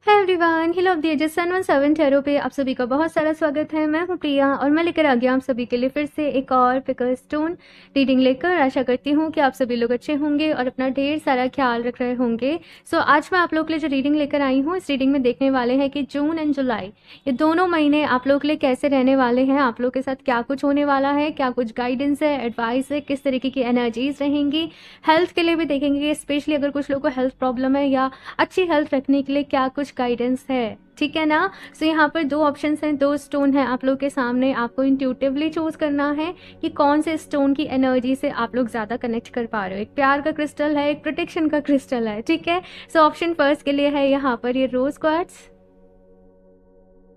है everyone, hill of the ages सन 17 tarot पे आप सभी का बहुत सारा स्वागत है। मैं हूं प्रिया और मैं लेकर आ गया आप सभी के लिए फिर से एक और पिकर स्टोन रीडिंग लेकर। आशा करती हूं कि आप सभी लोग अच्छे होंगे और अपना ढेर सारा ख्याल रख रहे होंगे। आज मैं आप लोग के लिए जो रीडिंग लेकर आई हूँ, इस रीडिंग में देखने वाले हैं कि जून एंड जुलाई ये दोनों महीने आप लोग के लिए कैसे रहने वाले हैं, आप लोग के साथ क्या कुछ होने वाला है, क्या कुछ गाइडेंस है, एडवाइस है, किस तरीके की एनर्जीज रहेंगी। हेल्थ के लिए भी देखेंगे, स्पेशली अगर कुछ लोगों को हेल्थ प्रॉब्लम है या अच्छी हेल्थ रखने के लिए क्या कुछ गाइडेंस है, ठीक है ना। यहाँ पर दो ऑप्शंस हैं, दो स्टोन हैं आप लोग के सामने। आपको इंट्यूटिवली चूज करना है कि कौन से स्टोन की एनर्जी से आप लोग ज्यादा कनेक्ट कर पा रहे हो। एक प्यार का क्रिस्टल है, एक प्रोटेक्शन का क्रिस्टल है, ठीक है। ऑप्शन फर्स्ट के लिए है यहाँ पर ये रोज क्वार्ट्ज,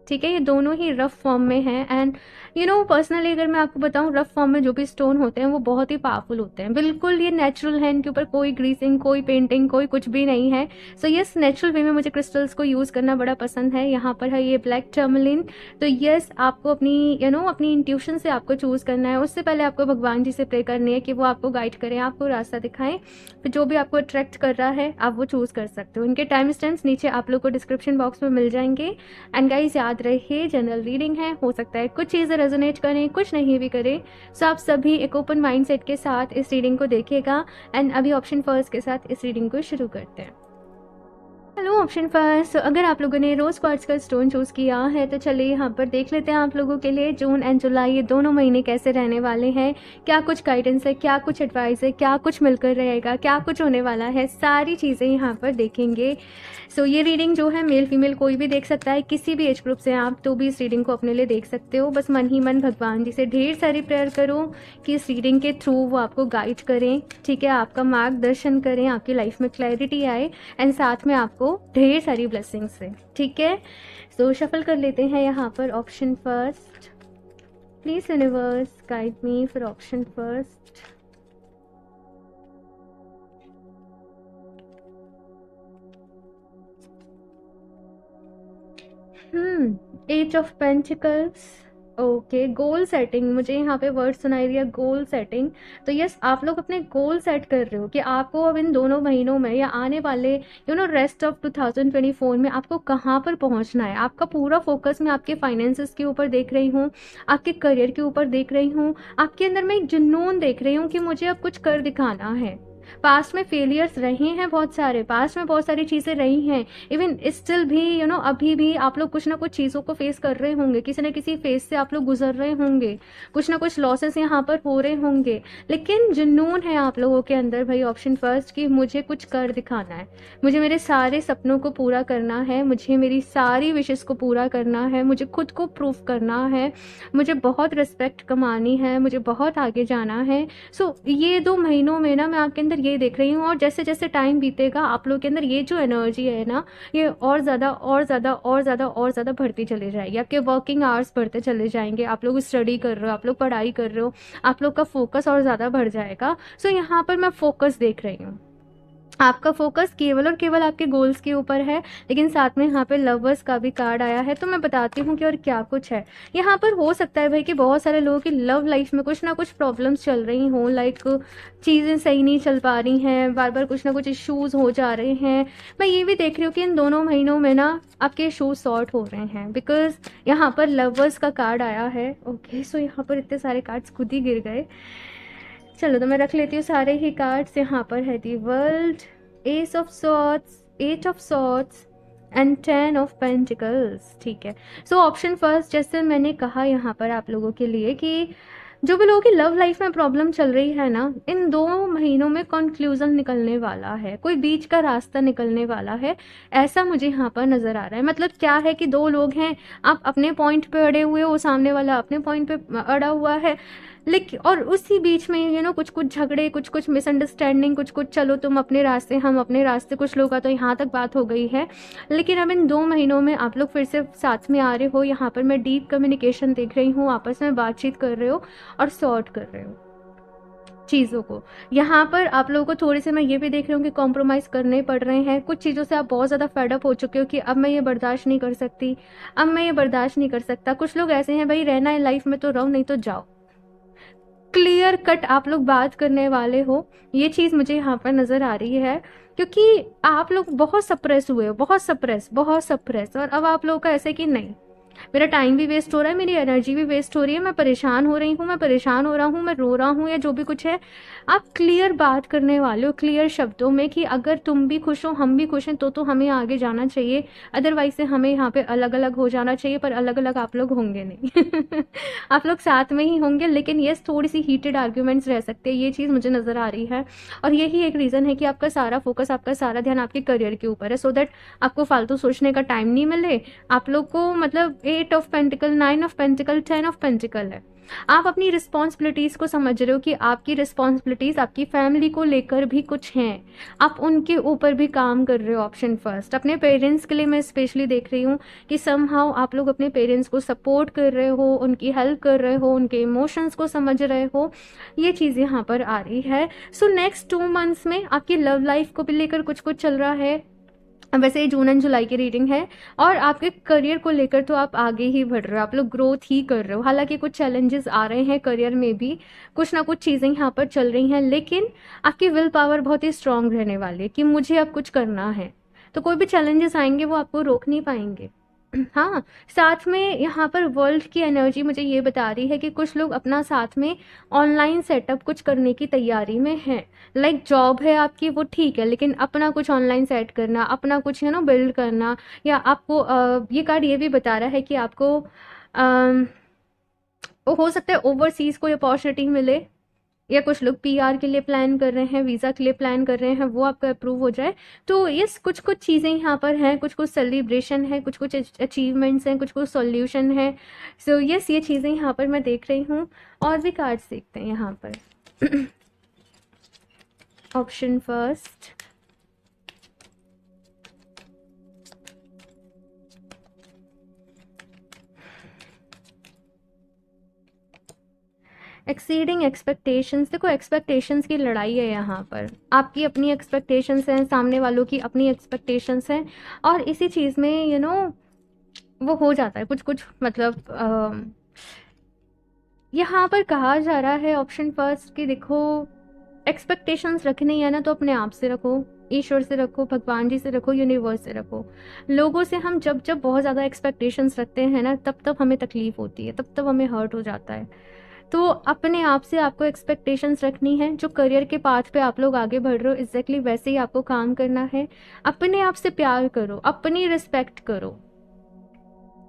ठीक है। ये दोनों ही रफ फॉर्म में हैं एंड पर्सनली अगर मैं आपको बताऊं, रफ फॉर्म में जो भी स्टोन होते हैं वो बहुत ही पावरफुल होते हैं। बिल्कुल ये नेचुरल है, इनके ऊपर कोई ग्रीसिंग, कोई पेंटिंग, कोई कुछ भी नहीं है। यस, नेचुरल वे में मुझे क्रिस्टल्स को यूज़ करना बड़ा पसंद है। यहाँ पर है ये ब्लैक टर्मलिन। यस, आपको अपनी अपनी इंट्यूशन से आपको चूज़ करना है। उससे पहले आपको भगवान जी से प्रे करनी है कि वो आपको गाइड करें, आपको रास्ता दिखाएं। फिर जो भी आपको अट्रैक्ट कर रहा है आप वो चूज़ कर सकते हो। इनके टाइम स्टैम्प्स नीचे आप लोग को डिस्क्रिप्शन बॉक्स में मिल जाएंगे। एंड गाइस, याद रहे जनरल रीडिंग है, हो सकता है कुछ चीज़ें रेजोनेट करें, कुछ नहीं भी करें। आप सभी एक ओपन माइंडसेट के साथ इस रीडिंग को देखिएगा। एंड अभी ऑप्शन फर्स्ट के साथ इस रीडिंग को शुरू करते हैं। हेलो ऑप्शन फर्स्ट, अगर आप लोगों ने रोज क्वार्ट्ज का स्टोन चूज किया है तो चलिए यहाँ पर देख लेते हैं आप लोगों के लिए जून एंड जुलाई ये दोनों महीने कैसे रहने वाले हैं, क्या कुछ गाइडेंस है, क्या कुछ एडवाइस है, क्या कुछ मिलकर रहेगा, क्या कुछ होने वाला है, सारी चीज़ें यहाँ पर देखेंगे। ये रीडिंग जो है मेल फीमेल कोई भी देख सकता है, किसी भी एज ग्रुप से आप तो भी इस रीडिंग को अपने लिए देख सकते हो। बस मन ही मन भगवान जी से ढेर सारी प्रेयर करो कि इस रीडिंग के थ्रू वो आपको गाइड करें, ठीक है, आपका मार्गदर्शन करें, आपकी लाइफ में क्लैरिटी आए एंड साथ में आपको ढेर सारी ब्लेसिंग्स है, ठीक है। शफल कर लेते हैं यहाँ पर option first. Please universe guide me for option first. Eight of pentacles. Okay, goal setting, मुझे यहाँ पे वर्ड सुनाई दिया गोल सेटिंग। यस, आप लोग अपने गोल सेट कर रहे हो कि आपको अब इन दोनों महीनों में या आने वाले रेस्ट ऑफ 2024 में आपको कहाँ पर पहुँचना है। आपका पूरा फोकस मैं आपके फाइनेंसेस के ऊपर देख रही हूँ, आपके करियर के ऊपर देख रही हूँ, आपके अंदर मैं एक जुनून देख रही हूँ कि मुझे अब कुछ कर दिखाना है। पास्ट में फेलियर्स रहे हैं बहुत सारे, पास्ट में बहुत सारी चीज़ें रही हैं, इवन स्टिल भी अभी भी आप लोग कुछ ना कुछ चीज़ों को फेस कर रहे होंगे, किसी न किसी फेस से आप लोग गुजर रहे होंगे, कुछ ना कुछ लॉसेस यहाँ पर हो रहे होंगे, लेकिन जुनून है आप लोगों के अंदर भाई ऑप्शन फर्स्ट कि मुझे कुछ कर दिखाना है, मुझे मेरे सारे सपनों को पूरा करना है, मुझे मेरी सारी विशेष को पूरा करना है, मुझे खुद को प्रूफ करना है, मुझे बहुत रिस्पेक्ट कमानी है, मुझे बहुत आगे जाना है। ये 2 महीनों में ना मैं आपके अंदर ये देख रही हूँ, और जैसे जैसे टाइम बीतेगा आप लोग के अंदर ये जो एनर्जी है ना, ये और ज़्यादा और ज़्यादा और ज़्यादा और ज़्यादा बढ़ती चली जाएगी। आपके वर्किंग आवर्स बढ़ते चले जाएंगे, आप लोग स्टडी कर रहे हो, आप लोग पढ़ाई कर रहे हो, आप लोग का फोकस और ज़्यादा बढ़ जाएगा। यहाँ पर मैं फोकस देख रही हूँ, आपका फोकस केवल और केवल आपके गोल्स के ऊपर है, लेकिन साथ में यहाँ पे लवर्स का भी कार्ड आया है। तो मैं बताती हूँ कि और क्या कुछ है यहाँ पर। हो सकता है भाई कि बहुत सारे लोगों की लव लाइफ में कुछ ना कुछ प्रॉब्लम्स चल रही हों, लाइक चीज़ें सही नहीं चल पा रही हैं, बार बार कुछ ना कुछ इश्यूज़ हो जा रहे हैं। मैं ये भी देख रही हूँ कि इन दोनों महीनों में ना आपके इश्यूज सॉर्ट हो रहे हैं, बिकॉज यहाँ पर लवर्स का कार्ड आया है। ओके, यहाँ पर इतने सारे कार्ड्स खुद ही गिर गए। चलो तो मैं रख लेती हूँ सारे ही कार्ड्स। यहाँ पर है the world, ace of swords, eight of swords and 10 of pentacles, ठीक है। ऑप्शन फर्स्ट, जैसे मैंने कहा यहाँ पर आप लोगों के लिए कि जो भी लोगों की लव लाइफ में प्रॉब्लम चल रही है ना, इन 2 महीनों में कंक्लूजन निकलने वाला है, कोई बीच का रास्ता निकलने वाला है, ऐसा मुझे यहाँ पर नजर आ रहा है। मतलब क्या है कि 2 लोग हैं, आप अपने पॉइंट पे अड़े हुए हो, सामने वाला अपने पॉइंट पे अड़ा हुआ है, लेकिन और उसी बीच में कुछ कुछ झगड़े, कुछ कुछ मिसअंडरस्टैंडिंग, कुछ कुछ चलो तुम अपने रास्ते हम अपने रास्ते, कुछ लोगों का तो यहाँ तक बात हो गई है। लेकिन अब इन 2 महीनों में आप लोग फिर से साथ में आ रहे हो। यहाँ पर मैं डीप कम्युनिकेशन देख रही हूँ, आपस में बातचीत कर रहे हो और सॉर्ट कर रहे हो चीज़ों को। यहाँ पर आप लोगों को थोड़ी से मैं ये भी देख रही हूँ कि कॉम्प्रोमाइज़ करने पड़ रहे हैं। कुछ चीज़ों से आप बहुत ज़्यादा फेडअप हो चुके हो कि अब मैं ये बर्दाश्त नहीं कर सकती, अब मैं ये बर्दाश्त नहीं कर सकता। कुछ लोग ऐसे हैं भाई, रहना है लाइफ में तो रहो, नहीं तो जाओ। क्लियर कट आप लोग बात करने वाले हो, ये चीज़ मुझे यहाँ पर नज़र आ रही है। क्योंकि आप लोग बहुत सप्रेस हुए हो, बहुत सप्रेस, और अब आप लोगों का ऐसे कि नहीं, मेरा टाइम भी वेस्ट हो रहा है, मेरी एनर्जी भी वेस्ट हो रही है, मैं परेशान हो रही हूँ, मैं परेशान हो रहा हूँ, मैं रो रहा हूँ, या जो भी कुछ है। आप क्लियर बात करने वाले हो, क्लियर शब्दों में, कि अगर तुम भी खुश हो, हम भी खुश हैं, तो हमें आगे जाना चाहिए, अदरवाइज से हमें यहाँ पे अलग अलग हो जाना चाहिए। पर अलग अलग आप लोग होंगे नहीं आप लोग साथ में ही होंगे, लेकिन यस थोड़ी सी हीटेड आर्ग्यूमेंट्स रह सकते हैं, ये चीज़ मुझे नज़र आ रही है। और यही एक रीज़न है कि आपका सारा फोकस, आपका सारा ध्यान आपके करियर के ऊपर है, सो दैट आपको फालतू सोचने का टाइम नहीं मिले। आप लोग को मतलब 8 of pentacle, 9 of pentacle, 10 of pentacle है। आप अपनी रिस्पॉन्सिबिलिटीज को समझ रहे हो कि आपकी रिस्पॉन्सिबिलिटीज आपकी फैमिली को लेकर भी कुछ हैं, आप उनके ऊपर भी काम कर रहे हो। ऑप्शन फर्स्ट, अपने पेरेंट्स के लिए मैं स्पेशली देख रही हूँ कि समहाउ आप लोग अपने पेरेंट्स को सपोर्ट कर रहे हो, उनकी हेल्प कर रहे हो, उनके इमोशंस को समझ रहे हो, ये चीज़ यहाँ पर आ रही है। सो नेक्स्ट 2 मंथ्स में आपकी लव लाइफ को भी लेकर कुछ कुछ चल रहा है। वैसे ये जून एंड जुलाई की रीडिंग है, और आपके करियर को लेकर तो आप आगे ही बढ़ रहे हो, आप लोग ग्रोथ ही कर रहे हो। हालांकि कुछ चैलेंजेस आ रहे हैं करियर में भी, कुछ ना कुछ चीज़ें यहाँ पर चल रही हैं, लेकिन आपकी विल पावर बहुत ही स्ट्रांग रहने वाली है कि मुझे अब कुछ करना है। तो कोई भी चैलेंजेस आएंगे वो आपको रोक नहीं पाएंगे। हाँ, साथ में यहाँ पर वर्ल्ड की एनर्जी मुझे ये बता रही है कि कुछ लोग अपना साथ में ऑनलाइन सेटअप कुछ करने की तैयारी में हैं। लाइक जॉब है आपकी वो ठीक है, लेकिन अपना कुछ ऑनलाइन सेट करना, अपना कुछ बिल्ड करना, या आपको ये कार्ड ये भी बता रहा है कि आपको हो सकता है ओवरसीज कोई अपॉर्चुनिटी मिले, या कुछ लोग पीआर के लिए प्लान कर रहे हैं, वीज़ा के लिए प्लान कर रहे हैं, वो आपका अप्रूव हो जाए। तो यस कुछ कुछ चीज़ें यहाँ पर हैं, कुछ कुछ सेलिब्रेशन है, कुछ कुछ अचीवमेंट्स हैं, कुछ कुछ सॉल्यूशन है। सो यस ये चीज़ें यहाँ पर मैं देख रही हूँ। और भी कार्ड्स देखते हैं यहाँ पर ऑप्शन फर्स्ट, एक्सीडिंग एक्सपेक्टेशंस। देखो एक्सपेक्टेशंस की लड़ाई है यहाँ पर, आपकी अपनी एक्सपेक्टेशंस हैं, सामने वालों की अपनी एक्सपेक्टेशंस हैं, और इसी चीज़ में वो हो जाता है कुछ कुछ, मतलब यहाँ पर कहा जा रहा है ऑप्शन फर्स्ट कि देखो एक्सपेक्टेशंस रखनी है ना तो अपने आप से रखो, ईश्वर से रखो, भगवान जी से रखो, यूनिवर्स से रखो। लोगों से हम जब जब बहुत ज़्यादा एक्सपेक्टेशंस रखते हैं ना, तब तब हमें तकलीफ होती है, तब तब हमें हर्ट हो जाता है। तो अपने आप से आपको एक्सपेक्टेशंस रखनी है। जो करियर के पाथ पे आप लोग आगे बढ़ रहे हो, एग्जैक्टली वैसे ही आपको काम करना है। अपने आप से प्यार करो, अपनी रिस्पेक्ट करो,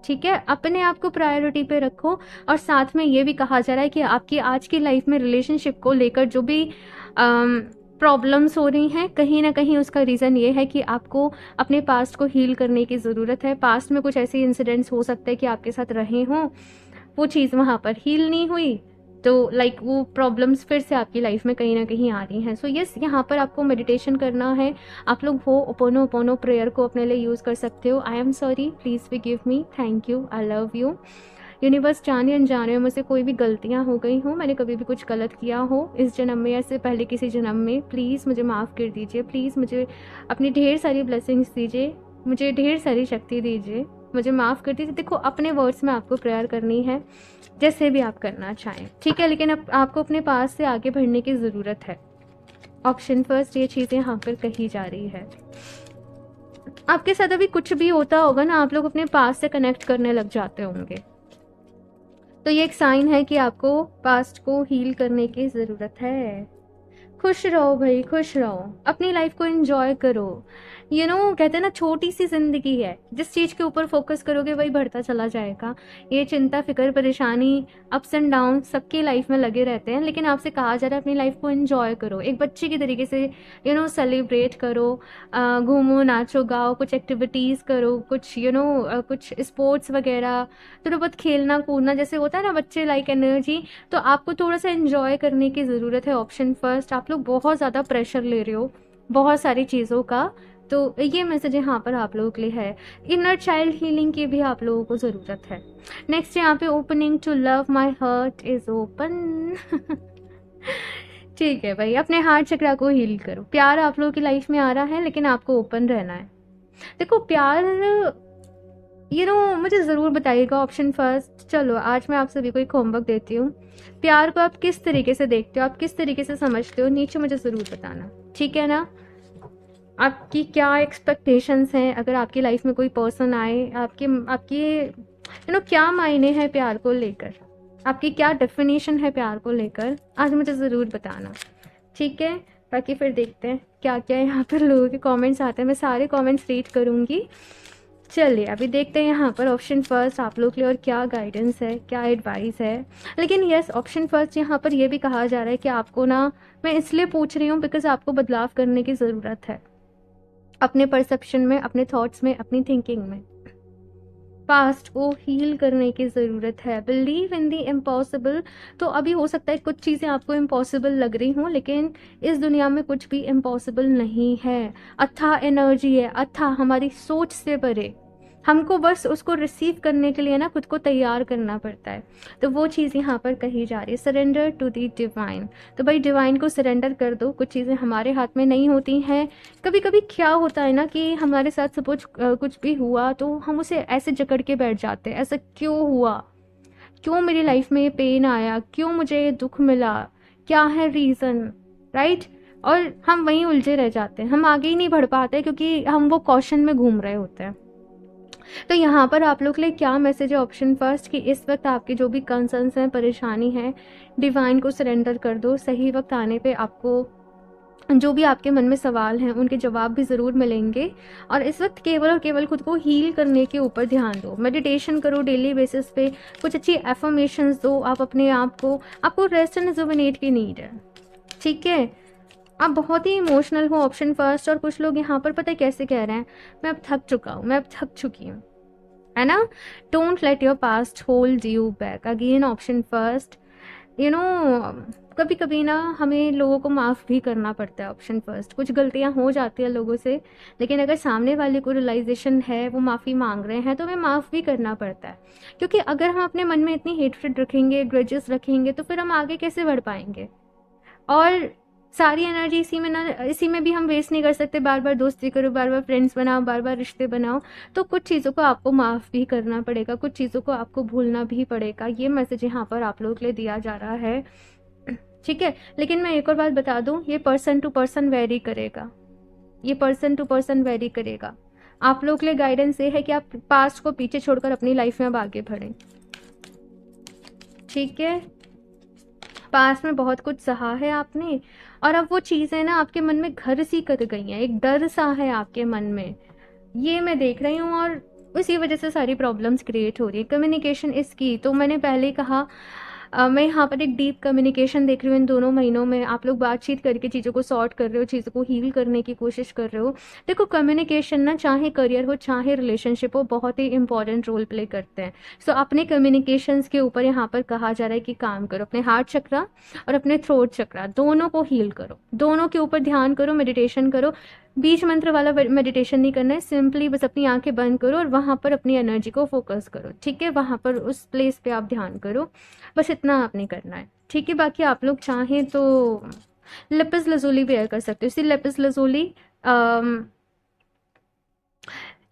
ठीक है, अपने आप को प्रायोरिटी पे रखो। और साथ में ये भी कहा जा रहा है कि आपकी आज की लाइफ में रिलेशनशिप को लेकर जो भी प्रॉब्लम्स हो रही हैं, कहीं ना कहीं उसका रीज़न ये है कि आपको अपने पास्ट को हील करने की ज़रूरत है। पास्ट में कुछ ऐसे इंसिडेंट्स हो सकते हैं कि आपके साथ रहे हों, वो चीज़ वहाँ पर हील नहीं हुई, तो लाइक वो प्रॉब्लम्स फिर से आपकी लाइफ में कहीं ना कहीं आ रही हैं। सो यस यहाँ पर आपको मेडिटेशन करना है। आप लोग हो ओपोनो ओपोनो प्रेयर को अपने लिए यूज़ कर सकते हो। I am sorry, please forgive me, thank you, I love you. Universe जाने अनजाने में मुझसे कोई भी गलतियाँ हो गई हो, मैंने कभी भी कुछ गलत किया हो इस जन्म में या इससे पहले किसी जन्म में, प्लीज़ मुझे माफ़ कर दीजिए। प्लीज़ मुझे अपनी ढेर सारी ब्लेसिंग्स दीजिए, मुझे ढेर सारी शक्ति दीजिए, मुझे माफ़ कर दीजिए। देखो अपने वर्ड्स में आपको प्रेयर करनी है, जैसे भी आप करना चाहें, ठीक है, लेकिन अब आपको अपने पास से आगे बढ़ने की ज़रूरत है। ऑप्शन फर्स्ट ये चीज़ें यहाँ पर कही जा रही है। आपके साथ अभी कुछ भी होता होगा ना, आप लोग अपने पास से कनेक्ट करने लग जाते होंगे, तो ये एक साइन है कि आपको पास्ट को हील करने की ज़रूरत है। खुश रहो भाई, खुश रहो, अपनी लाइफ को एंजॉय करो। कहते हैं ना छोटी सी जिंदगी है, जिस चीज़ के ऊपर फोकस करोगे वही बढ़ता चला जाएगा। ये चिंता, फिक्र, परेशानी, अप्स एंड डाउन सबकी लाइफ में लगे रहते हैं, लेकिन आपसे कहा जा रहा है अपनी लाइफ को एंजॉय करो, एक बच्चे की तरीके से सेलिब्रेट करो, घूमो, नाचो, गाओ, कुछ एक्टिविटीज़ करो, कुछ कुछ स्पोर्ट्स वगैरह, थोड़ा बहुत खेलना कूदना, जैसे होता है ना बच्चे लाइक एनर्जी, तो आपको थोड़ा सा एंजॉय करने की ज़रूरत है। ऑप्शन फर्स्ट, आप लोग बहुत ज़्यादा प्रेशर ले रहे हो बहुत सारी चीज़ों का, तो ये मैसेज यहाँ पर आप लोगों के लिए है। इनर चाइल्ड हीलिंग की भी आप लोगों को ज़रूरत है। नेक्स्ट यहाँ पे opening to love, my heart is open ठीक है भाई, अपने हार्ट चक्रा को हील करो। प्यार आप लोगों की लाइफ में आ रहा है, लेकिन आपको ओपन रहना है। देखो प्यार मुझे ज़रूर बताइएगा ऑप्शन फर्स्ट। चलो आज मैं आप सभी को एक होमवर्क देती हूँ। प्यार को आप किस तरीके से देखते हो, आप किस तरीके से समझते हो, नीचे मुझे ज़रूर बताना, ठीक है ना। आपकी क्या एक्सपेक्टेशंस हैं अगर आपकी लाइफ में कोई पर्सन आए, आपके आपके क्या मायने हैं प्यार को लेकर, आपकी क्या डेफिनेशन है प्यार को लेकर, आज मुझे ज़रूर बताना, ठीक है। बाकी फिर देखते हैं क्या क्या यहाँ पर लोगों के कमेंट्स आते हैं, मैं सारे कमेंट्स रीड करूँगी। चलिए अभी देखते हैं यहाँ पर ऑप्शन फर्स्ट आप लोग के लिए और क्या गाइडेंस है, क्या एडवाइस है। लेकिन यस, ऑप्शन फर्स्ट यहाँ पर यह भी कहा जा रहा है कि आपको ना, मैं इसलिए पूछ रही हूँ बिकॉज आपको बदलाव करने की ज़रूरत है अपने परसेप्शन में, अपने थॉट्स में, अपनी थिंकिंग में। पास्ट को हील करने की ज़रूरत है। Believe in the impossible. तो अभी हो सकता है कुछ चीज़ें आपको इम्पॉसिबल लग रही हों, लेकिन इस दुनिया में कुछ भी इम्पॉसिबल नहीं है। अथाह एनर्जी है, अथाह हमारी सोच से परे। हमको बस उसको रिसीव करने के लिए ना खुद को तैयार करना पड़ता है। तो वो चीज़ यहाँ पर कही जा रही है, सरेंडर टू द डिवाइन। तो भाई डिवाइन को सरेंडर कर दो। कुछ चीज़ें हमारे हाथ में नहीं होती हैं। कभी कभी क्या होता है ना कि हमारे साथ सपोज कुछ भी हुआ तो हम उसे ऐसे जकड़ के बैठ जाते हैं, ऐसा क्यों हुआ, क्यों मेरी लाइफ में ये पेन आया, क्यों मुझे ये दुख मिला, क्या है रीज़न, राइट। और हम वहीं उलझे रह जाते हैं, हम आगे ही नहीं बढ़ पाते क्योंकि हम वो क्वेश्चन में घूम रहे होते हैं। तो यहाँ पर आप लोग के लिए क्या मैसेज है, ऑप्शन फर्स्ट, कि इस वक्त आपके जो भी कंसर्न्स हैं, परेशानी है, डिवाइन को सरेंडर कर दो। सही वक्त आने पे आपको जो भी आपके मन में सवाल हैं उनके जवाब भी ज़रूर मिलेंगे। और इस वक्त केवल और केवल खुद को हील करने के ऊपर ध्यान दो, मेडिटेशन करो डेली बेसिस पे, कुछ अच्छी एफर्मेशंस दो आप अपने आप को। आपको रेस्ट एंड रिजुविनेट की नीड है, ठीक है। आप बहुत ही इमोशनल हो, ऑप्शन फर्स्ट। और कुछ लोग यहाँ पर पता है कैसे कह रहे हैं, मैं अब थक चुका हूँ, मैं अब थक चुकी हूँ, है ना। Don't let your past hold you back. Again option first, कभी कभी ना हमें लोगों को माफ़ भी करना पड़ता है। ऑप्शन फर्स्ट, कुछ गलतियां हो जाती है लोगों से, लेकिन अगर सामने वाले को रियलाइजेशन है, वो माफ़ी मांग रहे हैं, तो हमें माफ़ भी करना पड़ता है। क्योंकि अगर हम अपने मन में इतनी हेटरेट रखेंगे, ग्रजेस रखेंगे, तो फिर हम आगे कैसे बढ़ पाएंगे। और सारी एनर्जी इसी में भी हम वेस्ट नहीं कर सकते। बार बार दोस्ती करो, बार बार फ्रेंड्स बनाओ, बार बार रिश्ते बनाओ। तो कुछ चीज़ों को आपको माफ़ भी करना पड़ेगा, कुछ चीज़ों को आपको भूलना भी पड़ेगा। ये मैसेज यहाँ पर आप लोगों के लिए दिया जा रहा है, ठीक है। लेकिन मैं एक और बात बता दूं, ये पर्सन टू पर्सन वेरी करेगा, ये पर्सन टू पर्सन वेरी करेगा। आप लोग के लिए गाइडेंस ये है कि आप पास्ट को पीछे छोड़कर अपनी लाइफ में अब आगे बढ़ें, ठीक है। पास्ट में बहुत कुछ सहा है आपने, और अब वो चीज़ें ना आपके मन में घर सी कर गई हैं, एक डर सा है आपके मन में, ये मैं देख रही हूँ। और उसी वजह से सारी प्रॉब्लम्स क्रिएट हो रही है। कम्युनिकेशन इसकी, तो मैंने पहले ही कहा, मैं यहाँ पर एक डीप कम्युनिकेशन देख रही हूँ इन दोनों महीनों में। आप लोग बातचीत करके चीज़ों को सॉर्ट कर रहे हो, चीज़ों को हील करने की कोशिश कर रहे हो। देखो कम्युनिकेशन ना, चाहे करियर हो चाहे रिलेशनशिप हो, बहुत ही इंपॉर्टेंट रोल प्ले करते हैं। सो अपने कम्युनिकेशंस के ऊपर यहाँ पर कहा जा रहा है कि काम करो, अपने हार्ट चक्रा और अपने थ्रोट चक्रा दोनों को हील करो, दोनों के ऊपर ध्यान करो, मेडिटेशन करो। बीच मंत्र वाला मेडिटेशन नहीं करना है, सिंपली बस अपनी आंखें बंद करो और वहाँ पर अपनी एनर्जी को फोकस करो, ठीक है। वहाँ पर उस प्लेस पे आप ध्यान करो, बस इतना आपने करना है, ठीक है। बाकी आप लोग चाहें तो लेपिस लजोली वेयर कर सकते हो। इसी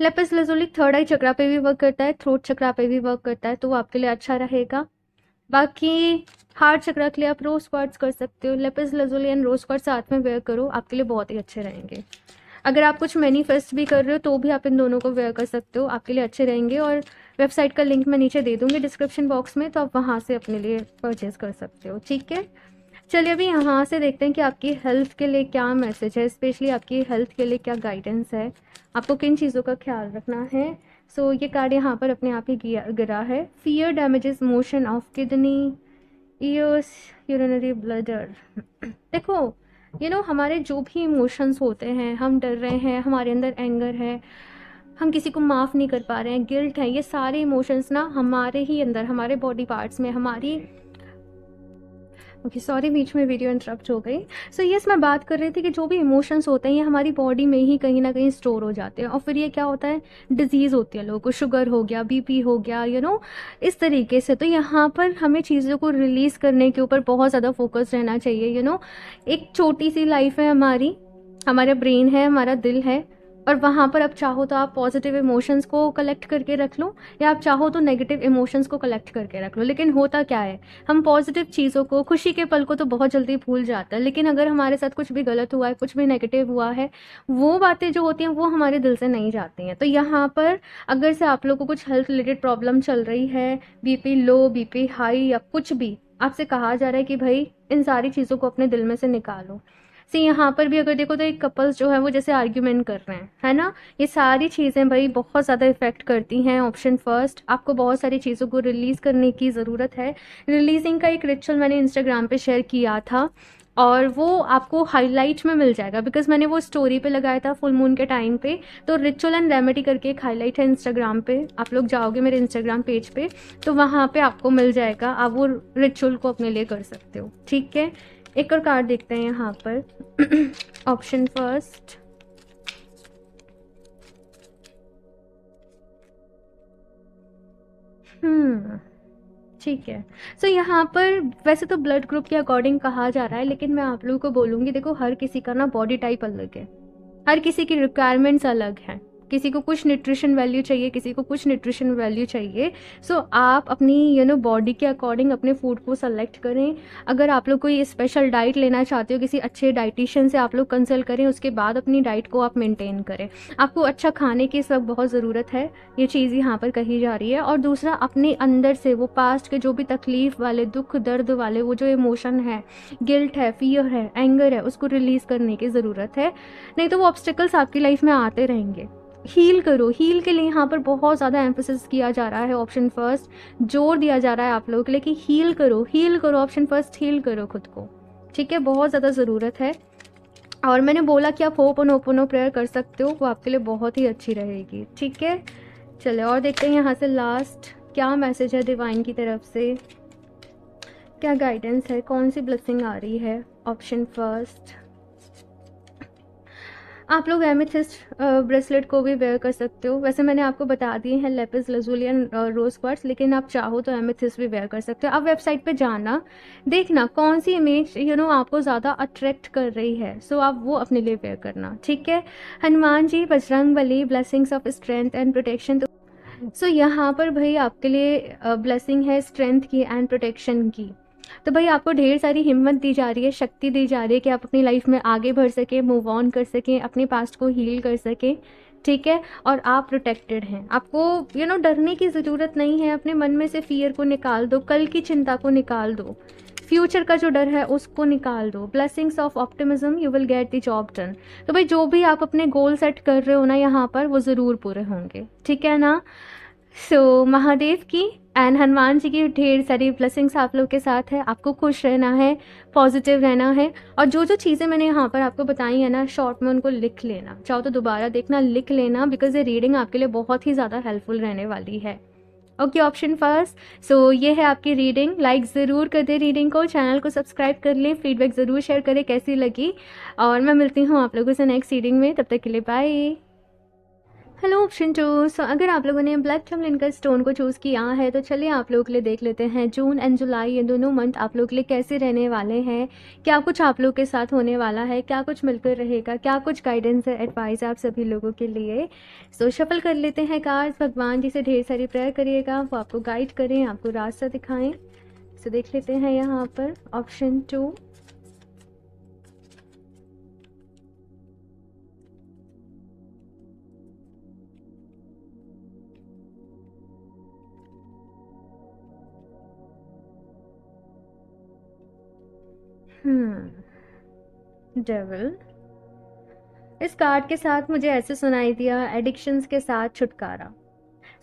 लेपिस लजोली थर्ड आई चक्रा पे भी वर्क करता है, थ्रोट चक्रा पे भी वर्क करता है, तो वो आपके लिए अच्छा रहेगा। बाकी हार्ट चक्रा के लिए आप रोज क्वार्ट्स कर सकते हो। लेपिस लजोली एंड रोज क्वार्ट्स साथ में वेयर करो, आपके लिए बहुत ही अच्छे रहेंगे। अगर आप कुछ मैनिफेस्ट भी कर रहे हो तो भी आप इन दोनों को वेयर कर सकते हो, आपके लिए अच्छे रहेंगे। और वेबसाइट का लिंक मैं नीचे दे दूँगी डिस्क्रिप्शन बॉक्स में, तो आप वहाँ से अपने लिए परचेज़ कर सकते हो, ठीक है। चलिए अभी यहाँ से देखते हैं कि आपकी हेल्थ के लिए क्या मैसेज है, स्पेशली आपकी हेल्थ के लिए क्या गाइडेंस है, आपको किन चीज़ों का ख्याल रखना है। सो ये कार्ड यहाँ पर अपने आप ही गिरा है। Fear damages motion of kidney, years, urinary bladder. देखो हमारे जो भी इमोशंस होते हैं, हम डर रहे हैं, हमारे अंदर एंगर है, हम किसी को माफ़ नहीं कर पा रहे हैं, गिल्ट है, ये सारे इमोशंस ना हमारे ही अंदर, हमारे बॉडी पार्ट्स में, हमारी ओके सॉरी बीच में वीडियो इंटरप्ट हो गई। सो यस, मैं बात कर रही थी कि जो भी इमोशंस होते हैं ये हमारी बॉडी में ही कहीं ना कहीं स्टोर हो जाते हैं, और फिर ये क्या होता है, डिजीज़ होती है लोगों को, शुगर हो गया, बीपी हो गया, इस तरीके से। तो यहाँ पर हमें चीज़ों को रिलीज़ करने के ऊपर बहुत ज़्यादा फोकस रहना चाहिए। एक छोटी सी लाइफ है हमारी, हमारा ब्रेन है, हमारा दिल है, और वहाँ पर आप चाहो तो आप पॉजिटिव इमोशंस को कलेक्ट करके रख लो, या आप चाहो तो नेगेटिव इमोशंस को कलेक्ट करके रख लो। लेकिन होता क्या है, हम पॉजिटिव चीज़ों को, खुशी के पल को तो बहुत जल्दी भूल जाते हैं, लेकिन अगर हमारे साथ कुछ भी गलत हुआ है, कुछ भी नेगेटिव हुआ है, वो बातें जो होती हैं वो हमारे दिल से नहीं जाती हैं। तो यहाँ पर अगर से आप लोग को कुछ हेल्थ रिलेटेड प्रॉब्लम चल रही है, बीपी लो, बीपी हाई, या कुछ भी, आपसे कहा जा रहा है कि भाई इन सारी चीज़ों को अपने दिल में से निकालो। सी यहाँ पर भी अगर देखो तो एक कपल्स जो है वो जैसे आर्ग्यूमेंट कर रहे हैं, है ना, ये सारी चीज़ें भाई बहुत ज़्यादा इफेक्ट करती हैं। ऑप्शन फर्स्ट, आपको बहुत सारी चीज़ों को रिलीज़ करने की ज़रूरत है। रिलीजिंग का एक रिचुअल मैंने इंस्टाग्राम पे शेयर किया था, और वो आपको हाईलाइट में मिल जाएगा, बिकॉज मैंने वो स्टोरी पे लगाया था फुल मून के टाइम पे। तो रिचुअल एंड रेमेडी करके एक हाईलाइट है इंस्टाग्राम पे, आप लोग जाओगे मेरे इंस्टाग्राम पेज पे तो वहाँ पे आपको मिल जाएगा, आप वो रिचुअल को अपने लिए कर सकते हो। ठीक है, एक और कार्ड देखते हैं यहाँ पर। ऑप्शन फर्स्ट, ठीक है। सो यहाँ पर वैसे तो ब्लड ग्रुप के अकॉर्डिंग कहा जा रहा है, लेकिन मैं आप लोगों को बोलूँगी, देखो हर किसी का ना बॉडी टाइप अलग है, हर किसी की रिक्वायरमेंट्स अलग हैं। किसी को कुछ न्यूट्रिशन वैल्यू चाहिए, किसी को कुछ न्यूट्रिशन वैल्यू चाहिए। सो आप अपनी बॉडी के अकॉर्डिंग अपने फूड को सेलेक्ट करें। अगर आप लोग कोई स्पेशल डाइट लेना चाहते हो, किसी अच्छे डाइटिशियन से आप लोग कंसल्ट करें, उसके बाद अपनी डाइट को आप मेंटेन करें। आपको अच्छा खाने की इस वक्त बहुत ज़रूरत है, ये चीज़ यहाँ पर कही जा रही है। और दूसरा, अपने अंदर से वो पास्ट के जो भी तकलीफ वाले, दुख दर्द वाले वो जो इमोशन है, गिल्ट है, फियर है, एंगर है, उसको रिलीज़ करने की ज़रूरत है। नहीं तो वो ऑब्स्टिकल्स आपकी लाइफ में आते रहेंगे। हील करो, हील के लिए यहाँ पर बहुत ज़्यादा एम्फेसिस किया जा रहा है। ऑप्शन फर्स्ट, जोर दिया जा रहा है आप लोगों के लिए कि हील करो, हील करो। ऑप्शन फर्स्ट, हील करो खुद को। ठीक है, बहुत ज़्यादा ज़रूरत है। और मैंने बोला कि आप होपोनोपोनो प्रेयर कर सकते हो, वो आपके लिए बहुत ही अच्छी रहेगी। ठीक है, चले और देखते हैं यहाँ से लास्ट क्या मैसेज है डिवाइन की तरफ से, क्या गाइडेंस है, कौन सी ब्लेसिंग आ रही है। ऑप्शन फर्स्ट, आप लोग एमेथिस्ट ब्रेसलेट को भी वेयर कर सकते हो। वैसे मैंने आपको बता दिए हैं lapis lazuli and rose quartz, लेकिन आप चाहो तो एमेथिस्ट भी वेयर कर सकते हो। आप वेबसाइट पे जाना, देखना कौन सी इमेज आपको ज़्यादा अट्रैक्ट कर रही है, सो आप वो अपने लिए वेयर करना। ठीक है, Hanuman ji, Bajrang Bali, blessings of strength and protection. So यहाँ पर भाई आपके लिए ब्लेसिंग है स्ट्रेंथ की एंड प्रोटेक्शन की। तो भाई आपको ढेर सारी हिम्मत दी जा रही है, शक्ति दी जा रही है कि आप अपनी लाइफ में आगे बढ़ सकें, मूव ऑन कर सकें, अपने पास्ट को हील कर सकें। ठीक है, और आप प्रोटेक्टेड हैं। आपको डरने की ज़रूरत नहीं है। अपने मन में से फियर को निकाल दो, कल की चिंता को निकाल दो, फ्यूचर का जो डर है उसको निकाल दो। Blessings of optimism, you will get the job done. तो भाई जो भी आप अपने गोल सेट कर रहे हो ना यहाँ पर, वो ज़रूर पूरे होंगे। ठीक है ना। सो महादेव की एंड हनुमान जी की ढेर सारी ब्लेसिंग्स आप लोग के साथ है। आपको खुश रहना है, पॉजिटिव रहना है, और जो जो चीज़ें मैंने यहाँ पर आपको बताई है ना, शॉर्ट में उनको लिख लेना, चाहो तो दोबारा देखना, लिख लेना, बिकॉज ये रीडिंग आपके लिए बहुत ही ज़्यादा हेल्पफुल रहने वाली है। Okay, option first. सो ये है आपकी रीडिंग। लाइक ज़रूर कर दे रीडिंग को, चैनल को सब्सक्राइब कर लें, फीडबैक ज़रूर शेयर करें कैसी लगी, और मैं मिलती हूँ आप लोगों से नेक्स्ट रीडिंग में। तब तक के लिए bye. Hello option two. So अगर आप लोगों ने ब्लैक टर्मलिन का स्टोन को चूज़ किया है तो चलिए आप लोगों के लिए देख लेते हैं जून एंड जुलाई ये दोनों मंथ आप लोग के लिए कैसे रहने वाले हैं, क्या कुछ आप लोग के साथ होने वाला है, क्या कुछ मिलकर रहेगा, क्या कुछ गाइडेंस है, एडवाइस है आप सभी लोगों के लिए। सो शफल कर लेते हैं कार्ड्स। भगवान जी से ढेर सारी प्रेयर करिएगा, वो आपको गाइड करें, आपको रास्ता दिखाएं। सो देख लेते हैं यहाँ पर ऑप्शन टू। डेविल। इस कार्ड के साथ मुझे ऐसे सुनाई दिया, एडिक्शंस के साथ छुटकारा।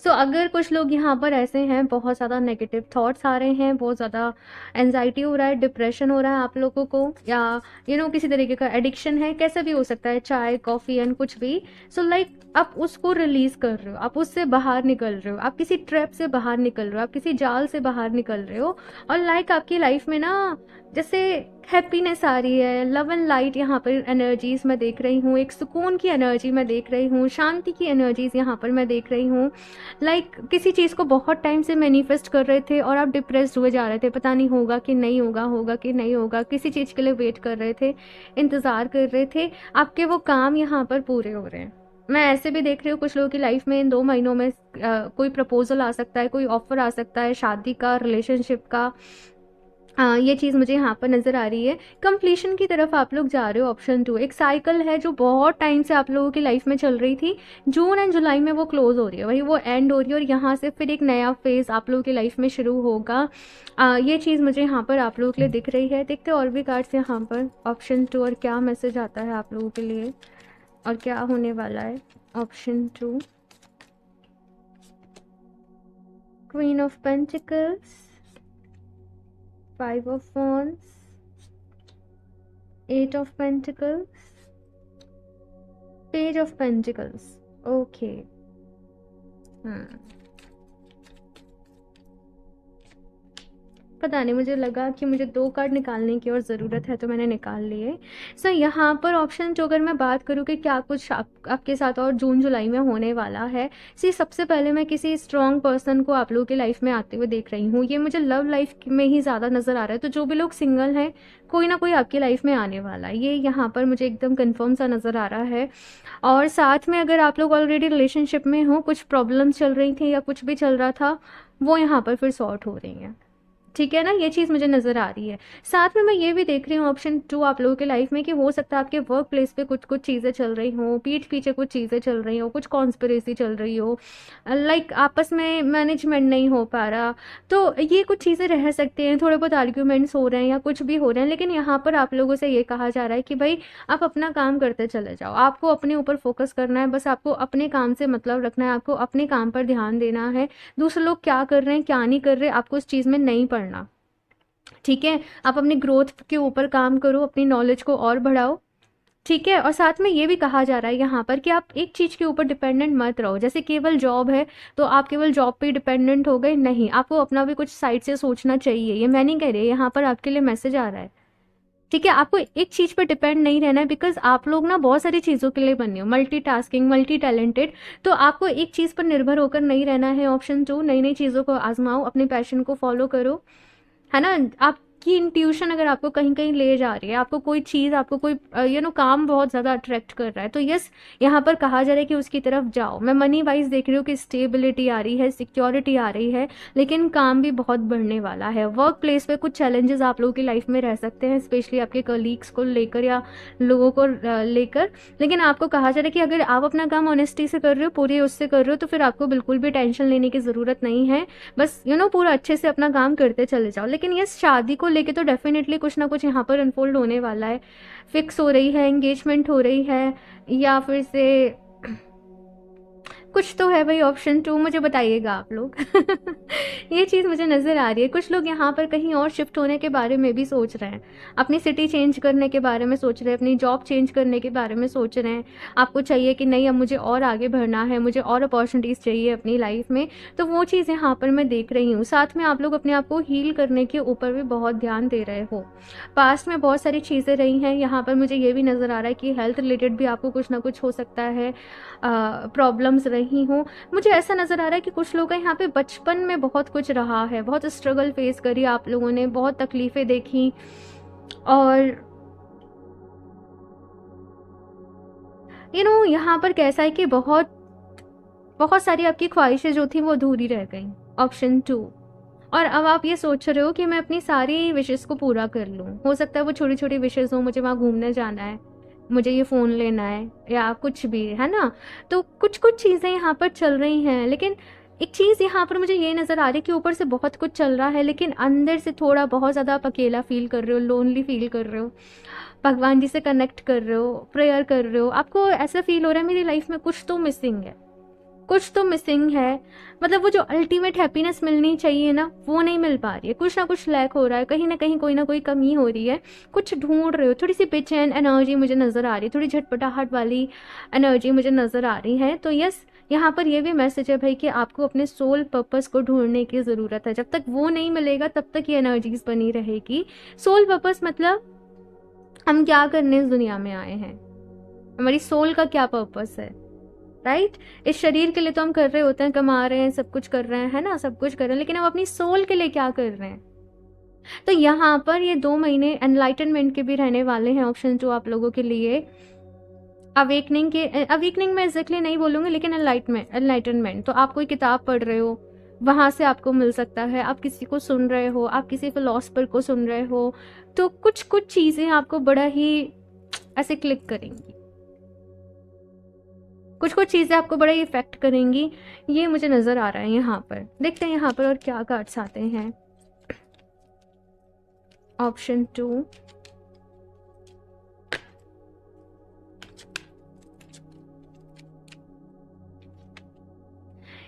सो अगर कुछ लोग यहाँ पर ऐसे हैं, बहुत ज़्यादा नेगेटिव थॉट्स आ रहे हैं, बहुत ज़्यादा एनजाइटी हो रहा है, डिप्रेशन हो रहा है आप लोगों को, या किसी तरीके का एडिक्शन है, कैसा भी हो सकता है, चाय कॉफ़ी एंड कुछ भी। सो लाइक आप उसको रिलीज़ कर रहे हो, आप उससे बाहर निकल रहे हो, आप किसी ट्रैप से बाहर निकल रहे हो, आप किसी जाल से बाहर निकल रहे हो, और लाइक आपकी लाइफ में ना जैसे हैप्पीनेस आ रही है, लव एंड लाइट यहाँ पर एनर्जीज मैं देख रही हूँ, एक सुकून की एनर्जी मैं देख रही हूँ, शांति की एनर्जीज यहाँ पर मैं देख रही हूँ। लाइक किसी चीज़ को बहुत टाइम से मैनिफेस्ट कर रहे थे और आप डिप्रेस्ड हुए जा रहे थे, पता नहीं होगा कि नहीं होगा, होगा कि नहीं होगा, किसी चीज़ के लिए वेट कर रहे थे, इंतज़ार कर रहे थे, आपके वो काम यहाँ पर पूरे हो रहे हैं। मैं ऐसे भी देख रही हूँ कुछ लोगों की लाइफ में इन 2 महीनों में कोई प्रपोज़ल आ सकता है, कोई ऑफ़र आ सकता है शादी का, रिलेशनशिप का। ये चीज़ मुझे यहाँ पर नज़र आ रही है। कंप्लीशन की तरफ आप लोग जा रहे हो, ऑप्शन 2। एक साइकिल है जो बहुत टाइम से आप लोगों की लाइफ में चल रही थी, जून एंड जुलाई में वो क्लोज़ हो रही है, वही वो एंड हो रही है और यहाँ से फिर एक नया फ़ेज़ आप लोगों की लाइफ में शुरू होगा। ये चीज़ मुझे यहाँ पर आप लोगों के लिए दिख रही है। देखते हैं और भी कार्ड्स यहाँ पर, ऑप्शन 2 और क्या मैसेज आता है आप लोगों के लिए और क्या होने वाला है। Option 2, queen of pentacles, 5 of wands, 8 of pentacles, page of pentacles। Okay. पता नहीं, मुझे लगा कि मुझे 2 कार्ड निकालने की और ज़रूरत है तो मैंने निकाल लिए। सो यहाँ पर ऑप्शन जो अगर मैं बात करूँ कि क्या कुछ आपके साथ और जून जुलाई में होने वाला है। सबसे पहले मैं किसी स्ट्रॉन्ग पर्सन को आप लोगों की लाइफ में आते हुए देख रही हूँ। ये मुझे लव लाइफ में ही ज़्यादा नज़र आ रहा है, तो जो भी लोग सिंगल हैं कोई ना कोई आपकी लाइफ में आने वाला है, ये यहाँ पर मुझे एकदम कन्फर्म सा नज़र आ रहा है। और साथ में अगर आप लोग ऑलरेडी रिलेशनशिप में हो, कुछ प्रॉब्लम्स चल रही थी या कुछ भी चल रहा था, वो यहाँ पर फिर सॉर्ट हो रही हैं। ठीक है ना, ये चीज़ मुझे नज़र आ रही है। साथ में मैं ये भी देख रही हूँ ऑप्शन 2 आप लोगों के लाइफ में कि हो सकता है आपके वर्क प्लेस पे कुछ कुछ चीज़ें चल रही हों, पीठ पीछे कुछ चीज़ें चल रही हों, कुछ कॉन्स्पिरेसी चल रही हो, लाइक आपस में मैनेजमेंट नहीं हो पा रहा। तो ये कुछ चीज़ें रह सकती हैं, थोड़े बहुत आर्ग्यूमेंट्स हो रहे हैं या कुछ भी हो रहे हैं, लेकिन यहाँ पर आप लोगों से ये कहा जा रहा है कि भाई आप अपना काम करते चले जाओ, आपको अपने ऊपर फोकस करना है, बस आपको अपने काम से मतलब रखना है, आपको अपने काम पर ध्यान देना है। दूसरे लोग क्या कर रहे हैं क्या नहीं कर रहे आपको उस चीज़ में नहीं पड़ना। ठीक है, आप अपनी ग्रोथ के ऊपर काम करो, अपनी नॉलेज को और बढ़ाओ। ठीक है, और साथ में ये भी कहा जा रहा है यहाँ पर कि आप एक चीज़ के ऊपर डिपेंडेंट मत रहो। जैसे केवल जॉब है तो आप केवल जॉब पे डिपेंडेंट हो गए, नहीं, आपको अपना भी कुछ साइड से सोचना चाहिए। ये मैं नहीं कह रही, यहाँ पर आपके लिए मैसेज आ रहा है। ठीक है, आपको एक चीज़ पर डिपेंड नहीं रहना है, बिकॉज आप लोग ना बहुत सारी चीज़ों के लिए बने हो, मल्टीटास्किंग, मल्टी टैलेंटेड। तो आपको एक चीज़ पर निर्भर होकर नहीं रहना है। ऑप्शन 2, नई नई चीज़ों को आजमाओ, अपने पैशन को फॉलो करो, है ना। आपकी इंट्यूशन अगर आपको कहीं कहीं ले जा रही है, आपको कोई चीज़, आपको कोई काम बहुत ज़्यादा अट्रैक्ट कर रहा है, तो यस, यहाँ पर कहा जा रहा है कि उसकी तरफ जाओ। मैं मनी वाइज देख रही हूँ कि स्टेबिलिटी आ रही है, सिक्योरिटी आ रही है, लेकिन काम भी बहुत बढ़ने वाला है। वर्क प्लेस पे कुछ चैलेंजेस आप लोगों की लाइफ में रह सकते हैं, स्पेशली आपके कलीग्स को लेकर या लोगों को लेकर, लेकिन आपको कहा जा रहा है कि अगर आप अपना काम ऑनेस्टी से कर रहे हो, पूरे उससे कर रहे हो, तो फिर आपको बिल्कुल भी टेंशन लेने की ज़रूरत नहीं है। बस पूरा अच्छे से अपना काम करते चले जाओ। लेकिन ये शादी को लेके तो डेफिनेटली कुछ ना कुछ यहाँ पर अनफोल्ड होने वाला है। फिक्स हो रही है, एंगेजमेंट हो रही है, या फिर से कुछ तो है भाई। ऑप्शन 2 मुझे बताइएगा आप लोग। ये चीज़ मुझे नज़र आ रही है। कुछ लोग यहाँ पर कहीं और शिफ्ट होने के बारे में भी सोच रहे हैं, अपनी सिटी चेंज करने के बारे में सोच रहे हैं, अपनी जॉब चेंज करने के बारे में सोच रहे हैं। आपको चाहिए कि नहीं, अब मुझे और आगे बढ़ना है, मुझे और अपॉर्चुनिटीज़ चाहिए अपनी लाइफ में, तो वो चीज़ यहाँ पर मैं देख रही हूँ। साथ में आप लोग अपने आप को हील करने के ऊपर भी बहुत ध्यान दे रहे हो। पास्ट में बहुत सारी चीज़ें रही हैं, यहाँ पर मुझे ये भी नज़र आ रहा है कि हेल्थ रिलेटेड भी आपको कुछ ना कुछ हो सकता है, प्रॉब्लम्स रही हों। मुझे ऐसा नज़र आ रहा है कि कुछ लोग का यहाँ पे बचपन में बहुत कुछ रहा है, बहुत स्ट्रगल फेस करी आप लोगों ने, बहुत तकलीफ़ें देखी, और यहाँ पर कैसा है कि बहुत बहुत सारी आपकी ख्वाहिशें जो थी वो अधूरी रह गई। ऑप्शन 2, और अब आप ये सोच रहे हो कि मैं अपनी सारी विशेज़ को पूरा कर लूँ। हो सकता है वो छोटी छोटी विशेज़ हो, मुझे वहाँ घूमने जाना है, मुझे ये फ़ोन लेना है, या कुछ भी, है ना। तो कुछ कुछ चीज़ें यहाँ पर चल रही हैं, लेकिन एक चीज़ यहाँ पर मुझे ये नज़र आ रही है कि ऊपर से बहुत कुछ चल रहा है, लेकिन अंदर से थोड़ा बहुत ज़्यादा आप अकेला फील कर रहे हो, लोनली फील कर रहे हो, भगवान जी से कनेक्ट कर रहे हो, प्रेयर कर रहे हो। आपको ऐसा फील हो रहा है मेरी लाइफ में कुछ तो मिसिंग है, कुछ तो मिसिंग है। मतलब वो जो अल्टीमेट हैप्पीनेस मिलनी चाहिए ना, वो नहीं मिल पा रही है, कुछ ना कुछ लैक हो रहा है, कहीं ना कहीं कोई ना कोई कमी हो रही है, कुछ ढूंढ रहे हो। थोड़ी सी बेचैन एनर्जी मुझे नज़र आ रही है, थोड़ी झटपटाहट वाली एनर्जी मुझे नज़र आ रही है। तो यस, यहाँ पर ये भी मैसेज है भाई कि आपको अपने सोल पर्पस को ढूंढने की ज़रूरत है। जब तक वो नहीं मिलेगा तब तक ये एनर्जीज बनी रहेगी। सोल पर्पस मतलब हम क्या करने इस दुनिया में आए हैं, हमारी सोल का क्या पर्पस है, राइट। इस शरीर के लिए तो हम कर रहे होते हैं, कमा रहे हैं, सब कुछ कर रहे हैं, है ना, सब कुछ कर रहे हैं, लेकिन हम अपनी सोल के लिए क्या कर रहे हैं। तो यहाँ पर ये 2 महीने एनलाइटनमेंट के भी रहने वाले हैं। ऑप्शन 2 आप लोगों के लिए अवेकनिंग मैं एग्जैक्टली नहीं बोलूँगी, लेकिन एनलाइटनमेंट। तो आप कोई किताब पढ़ रहे हो, वहाँ से आपको मिल सकता है। आप किसी को सुन रहे हो, आप किसी फिलोसफर को सुन रहे हो, तो कुछ कुछ चीज़ें आपको बड़ा ही ऐसे क्लिक करेंगी, कुछ कुछ चीज़ें आपको बड़ा ही इफेक्ट करेंगी। ये मुझे नज़र आ रहा है यहाँ पर। देखते हैं यहाँ पर और क्या कार्ड्स आते हैं। Option 2,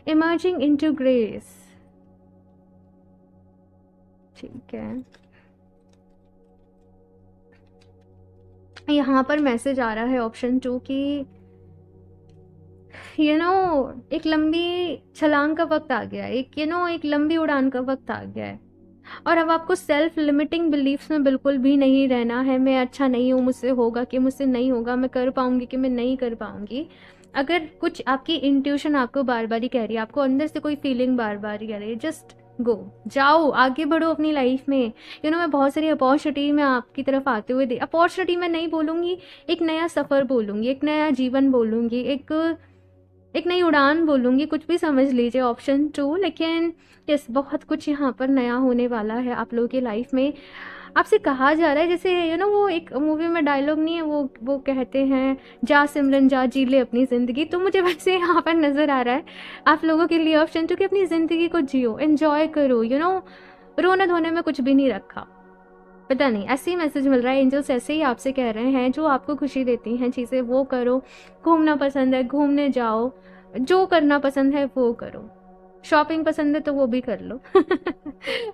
emerging into grace. ठीक है, यहाँ पर मैसेज आ रहा है ऑप्शन 2 की एक लंबी छलांग का वक्त आ गया है, एक लंबी उड़ान का वक्त आ गया है। और अब आपको सेल्फ लिमिटिंग बिलीफ्स में बिल्कुल भी नहीं रहना है। मैं अच्छा नहीं हूँ, मुझसे होगा कि मुझसे नहीं होगा, मैं कर पाऊंगी कि मैं नहीं कर पाऊंगी। अगर कुछ आपकी इंट्यूशन आपको बार बार ही कह रही है, आपको अंदर से कोई फीलिंग बार बार ही कह रही है, जस्ट गो, जाओ, आगे बढ़ो अपनी लाइफ में। मैं बहुत सारी अपॉर्चुनिटी में आपकी तरफ आते हुए अपॉर्चुनिटी मैं नहीं बोलूँगी, एक नया सफ़र बोलूँगी, एक नया जीवन बोलूँगी, एक नई उड़ान बोलूँगी, कुछ भी समझ लीजिए ऑप्शन 2। लेकिन यस, बहुत कुछ यहाँ पर नया होने वाला है आप लोगों की लाइफ में। आपसे कहा जा रहा है, जैसे वो एक मूवी में डायलॉग नहीं है, वो कहते हैं, जा सिमरन जा, जी ले अपनी ज़िंदगी। तो मुझे वैसे यहाँ पर नज़र आ रहा है आप लोगों के लिए ऑप्शन 2 कि अपनी ज़िंदगी को जियो, एन्जॉय करो। रोने धोने में कुछ भी नहीं रखा। पता नहीं, ऐसे ही मैसेज मिल रहा है, एंजल्स ऐसे ही आपसे कह रहे हैं, जो आपको खुशी देती हैं चीज़ें वो करो। घूमना पसंद है, घूमने जाओ, जो करना पसंद है वो करो, शॉपिंग पसंद है तो वो भी कर लो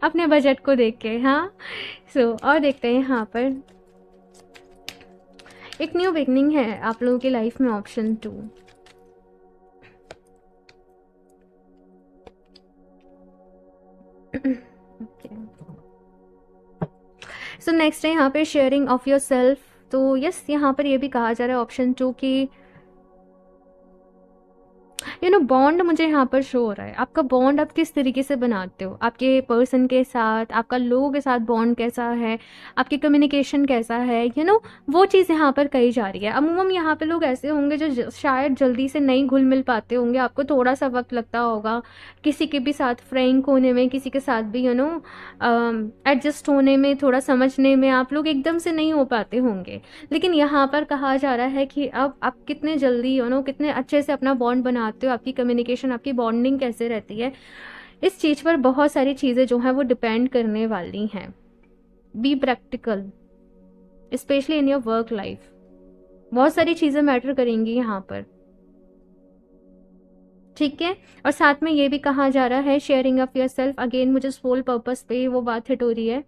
अपने बजट को देख के। हाँ, और देखते हैं यहाँ पर एक न्यू बिगनिंग है आप लोगों की लाइफ में, ऑप्शन 2। सो नेक्स्ट है यहाँ पे शेयरिंग ऑफ योर सेल्फ। तो यस, यहाँ पर ये भी कहा जा रहा है ऑप्शन 2 की बॉन्ड मुझे यहाँ पर शो हो रहा है। आपका बॉन्ड आप किस तरीके से बनाते हो आपके पर्सन के साथ, आपका लोगों के साथ बॉन्ड कैसा है, आपकी कम्युनिकेशन कैसा है, वो चीज़ यहाँ पर कही जा रही है। अमूमन यहाँ पे लोग ऐसे होंगे जो शायद जल्दी से नहीं घुल मिल पाते होंगे, आपको थोड़ा सा वक्त लगता होगा किसी के भी साथ फ्रैंक होने में, किसी के साथ भी एडजस्ट होने में, थोड़ा समझने में आप लोग एकदम से नहीं हो पाते होंगे। लेकिन यहाँ पर कहा जा रहा है कि अब आप कितने जल्दी कितने अच्छे से अपना बॉन्ड बनाते हो, आपकी कम्युनिकेशन, आपकी बॉन्डिंग कैसे रहती है, इस चीज़ पर बहुत सारी चीज़ें जो हैं वो डिपेंड करने वाली हैं। Be practical, specially in your work life, बहुत सारी चीज़ें मैटर करेंगी यहाँ पर। ठीक है, और साथ में ये भी कहा जा रहा है sharing of your self. Again मुझे सोल पर्पस पे वो बात हिट हो रही है।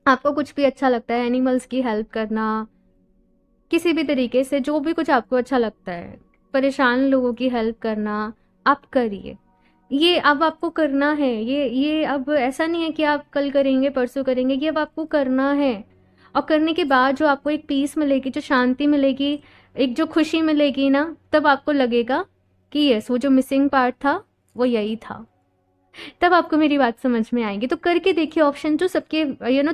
आपको कुछ भी अच्छा लगता है, एनिमल्स की हेल्प करना, किसी भी तरीके से जो भी कुछ आपको अच्छा लगता है, परेशान लोगों की हेल्प करना, आप करिए। ये अब आपको करना है, ये अब ऐसा नहीं है कि आप कल करेंगे परसों करेंगे, ये अब आपको करना है। और करने के बाद जो आपको एक पीस मिलेगी, जो शांति मिलेगी, एक जो खुशी मिलेगी ना, तब आपको लगेगा कि यस, वो जो मिसिंग पार्ट था वो यही था। तब आपको मेरी बात समझ में आएगी। तो करके देखिए ऑप्शन 2। सबके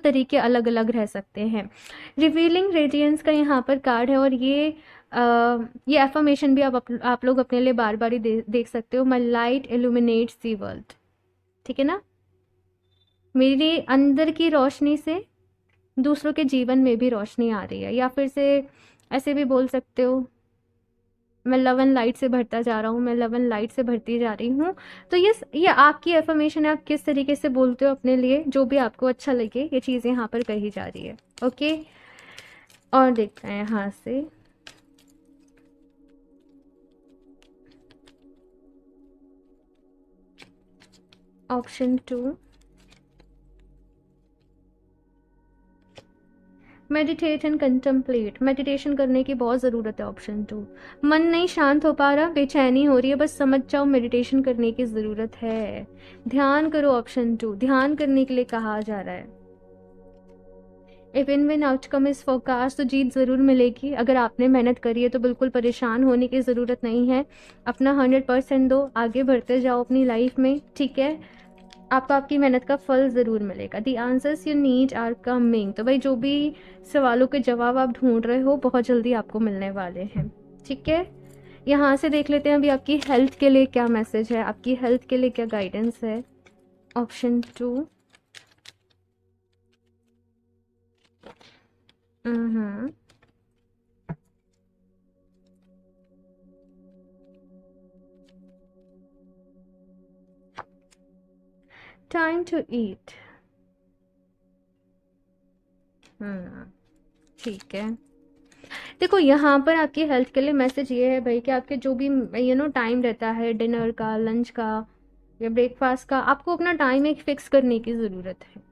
तरीके अलग अलग रह सकते हैं। रिवीलिंग रेडियंस का यहाँ पर कार्ड है, और ये एफर्मेशन भी आप लोग अपने लिए बार बार ही देख सकते हो। माई लाइट इल्यूमिनेट्स दी वर्ल्ड। ठीक है ना, मेरे अंदर की रोशनी से दूसरों के जीवन में भी रोशनी आ रही है, या फिर से ऐसे भी बोल सकते हो, मैं लव एंड लाइट से भरता जा रहा हूँ, मैं लव एंड लाइट से भरती जा रही हूँ। तो ये आपकी एफर्मेशन है, आप किस तरीके से बोलते हो अपने लिए, जो भी आपको अच्छा लगे, ये चीज़ यहाँ पर कही जा रही है। ओके, और देखते हैं यहाँ से ऑप्शन 2, मेडिटेट एंड कंtemplate। मेडिटेशन करने की बहुत ज़रूरत है ऑप्शन 2। मन नहीं शांत हो पा रहा, बेचैनी हो रही है, बस समझ जाओ मेडिटेशन करने की ज़रूरत है। ध्यान करो ऑप्शन 2, ध्यान करने के लिए कहा जा रहा है। If in win outcome is forecast, तो जीत ज़रूर मिलेगी। अगर आपने मेहनत करी है तो बिल्कुल परेशान होने की ज़रूरत नहीं है। अपना 100% दो, आगे बढ़ते जाओ अपनी लाइफ में। ठीक है, आपको आपकी मेहनत का फल ज़रूर मिलेगा। The answers you need are coming. तो भाई जो भी सवालों के जवाब आप ढूंढ रहे हो बहुत जल्दी आपको मिलने वाले हैं। ठीक है, यहाँ से देख लेते हैं अभी आपकी हेल्थ के लिए क्या मैसेज है, आपकी हेल्थ के लिए क्या गाइडेंस है। ऑप्शन 2। Time to eat. ठीक है, देखो यहाँ पर आपकी हेल्थ के लिए मैसेज ये है भाई कि आपके जो भी टाइम रहता है डिनर का, लंच का या ब्रेकफास्ट का, आपको अपना टाइम एक फिक्स करने की ज़रूरत है।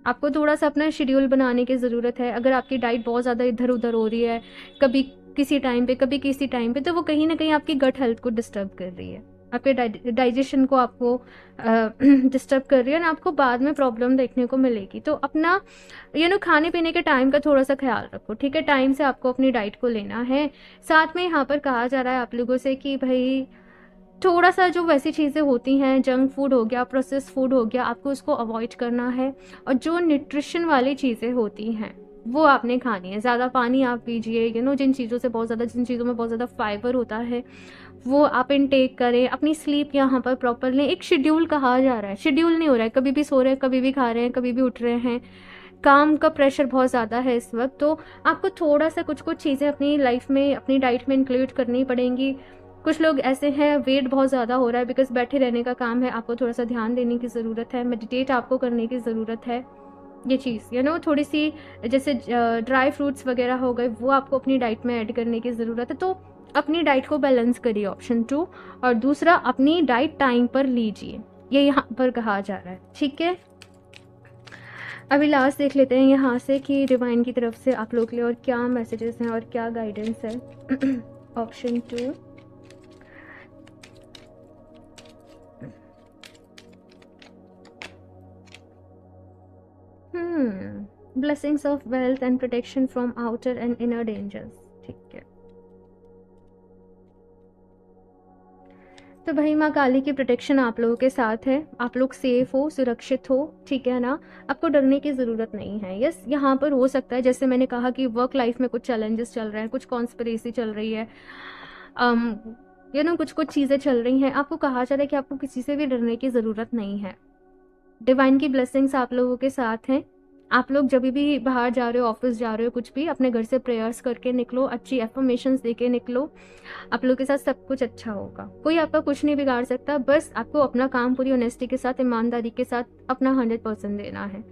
आपको थोड़ा सा अपना शेड्यूल बनाने की ज़रूरत है। अगर आपकी डाइट बहुत ज़्यादा इधर उधर हो रही है, कभी किसी टाइम पे कभी किसी टाइम पे, तो वो कहीं ना कहीं आपकी गट हेल्थ को डिस्टर्ब कर रही है, आपके डाइजेशन को आपको डिस्टर्ब कर रही है और आपको बाद में प्रॉब्लम देखने को मिलेगी। तो अपना खाने पीने के टाइम का थोड़ा सा ख्याल रखो। ठीक है, टाइम से आपको अपनी डाइट को लेना है। साथ में यहाँ पर कहा जा रहा है आप लोगों से कि भाई थोड़ा सा जो वैसी चीज़ें होती हैं, जंक फूड हो गया, प्रोसेस फूड हो गया, आपको उसको अवॉइड करना है। और जो न्यूट्रिशन वाली चीज़ें होती हैं वो आपने खानी है। ज़्यादा पानी आप पीजिए, जिन चीज़ों में बहुत ज़्यादा फाइबर होता है वो आप इनटेक करें। अपनी स्लीप यहाँ पर प्रॉपर लें। एक शेड्यूल कहा जा रहा है, शेड्यूल नहीं हो रहा है, कभी भी सो रहे हैं, कभी भी खा रहे हैं, कभी भी उठ रहे हैं। काम का प्रेशर बहुत ज़्यादा है इस वक्त, तो आपको थोड़ा सा कुछ चीज़ें अपनी लाइफ में, अपनी डाइट में इंक्लूड करनी पड़ेंगी। कुछ लोग ऐसे हैं वेट बहुत ज़्यादा हो रहा है बिकॉज बैठे रहने का काम है, आपको थोड़ा सा ध्यान देने की ज़रूरत है, मेडिटेट आपको करने की ज़रूरत है। ये चीज़ थोड़ी सी जैसे ड्राई फ्रूट्स वगैरह हो गए, वो आपको अपनी डाइट में ऐड करने की ज़रूरत है। तो अपनी डाइट को बैलेंस करिए, ऑप्शन 2। और दूसरा, अपनी डाइट टाइम पर लीजिए, ये यहाँ पर कहा जा रहा है। ठीक है, अभी लास्ट देख लेते हैं यहाँ से कि डिवाइन की तरफ से आप लोग के लिए और क्या मैसेजेस हैं और क्या गाइडेंस है। Option 2। Blessings of wealth and protection from outer and inner dangers. ठीक है, तो भाई माँ काली की प्रोटेक्शन आप लोगों के साथ है, आप लोग सेफ हो, सुरक्षित हो। ठीक है ना, आपको डरने की ज़रूरत नहीं है। यस, यहाँ पर हो सकता है जैसे मैंने कहा कि वर्क लाइफ में कुछ चैलेंजेस चल रहे हैं, कुछ कॉन्स्पिरेसी चल रही है, कुछ चीज़ें चल रही हैं। आपको कहा जा रहा है कि आपको किसी से भी डरने की ज़रूरत नहीं है। डिवाइन की ब्लेसिंग्स आप लोगों के साथ हैं। आप लोग जब भी बाहर जा रहे हो, ऑफिस जा रहे हो, कुछ भी, अपने घर से प्रेयर्स करके निकलो, अच्छी एफर्मेशंस देके निकलो। आप लोग के साथ सब कुछ अच्छा होगा, कोई आपका कुछ नहीं बिगाड़ सकता। बस आपको अपना काम पूरी ऑनेस्टी के साथ, ईमानदारी के साथ अपना 100% देना है।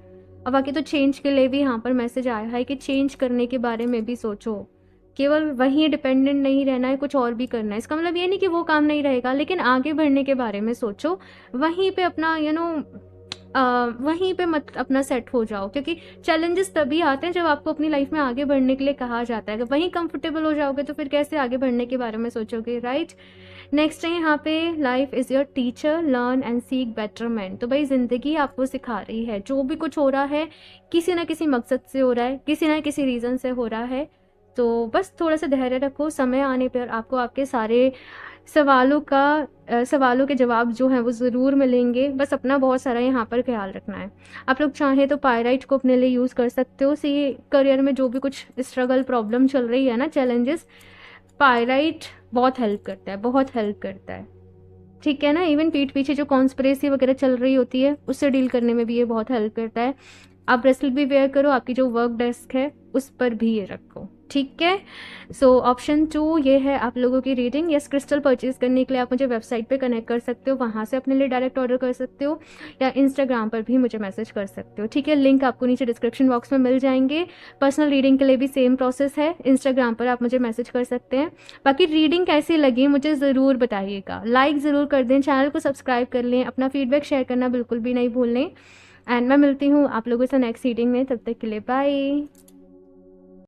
अब बाकी तो चेंज के लिए भी यहाँ पर मैसेज आया है कि चेंज करने के बारे में भी सोचो। केवल वहीं डिपेंडेंट नहीं रहना है, कुछ और भी करना है। इसका मतलब ये नहीं कि वो काम नहीं रहेगा, लेकिन आगे बढ़ने के बारे में सोचो। वहीं पे अपना वहीं पे मत अपना सेट हो जाओ, क्योंकि चैलेंजेस तभी आते हैं जब आपको अपनी लाइफ में आगे बढ़ने के लिए कहा जाता है। अगर वहीं कंफर्टेबल हो जाओगे तो फिर कैसे आगे बढ़ने के बारे में सोचोगे, राइट। नेक्स्ट है यहाँ पे, life is your teacher, learn and seek betterment. तो भाई ज़िंदगी आपको सिखा रही है, जो भी कुछ हो रहा है किसी ना किसी मकसद से हो रहा है, किसी ना किसी रीज़न से हो रहा है। तो बस थोड़ा सा धैर्य रखो, समय आने पर आपको आपके सारे सवालों के जवाब जो हैं वो ज़रूर मिलेंगे। बस अपना बहुत सारा यहाँ पर ख्याल रखना है। आप लोग चाहें तो पायराइट को अपने लिए यूज़ कर सकते हो। सी करियर में जो भी कुछ स्ट्रगल प्रॉब्लम चल रही है ना, चैलेंजेस, पायराइट बहुत हेल्प करता है, बहुत हेल्प करता है। ठीक है ना, इवन पीठ पीछे जो कॉन्स्पिरेसी वगैरह चल रही होती है उससे डील करने में भी ये बहुत हेल्प करता है। आप ब्रेसलेट भी वेयर करो, आपकी जो वर्क डेस्क है उस पर भी ये रखो। ठीक है, सो ऑप्शन 2 ये है आप लोगों की रीडिंग। यस, क्रिस्टल परचेज करने के लिए आप मुझे वेबसाइट पे कनेक्ट कर सकते हो, वहाँ से अपने लिए डायरेक्ट ऑर्डर कर सकते हो, या इंस्टाग्राम पर भी मुझे मैसेज कर सकते हो। ठीक है, लिंक आपको नीचे डिस्क्रिप्शन बॉक्स में मिल जाएंगे। पर्सनल रीडिंग के लिए भी सेम प्रोसेस है, इंस्टाग्राम पर आप मुझे मैसेज कर सकते हैं। बाकी रीडिंग कैसी लगी मुझे ज़रूर बताइएगा, लाइक ज़रूर कर दें, चैनल को सब्सक्राइब कर लें, अपना फीडबैक शेयर करना बिल्कुल भी नहीं भूलें। एंड मैं मिलती हूँ आप लोगों से नेक्स्ट रीडिंग में, तब तक के लिए बाय।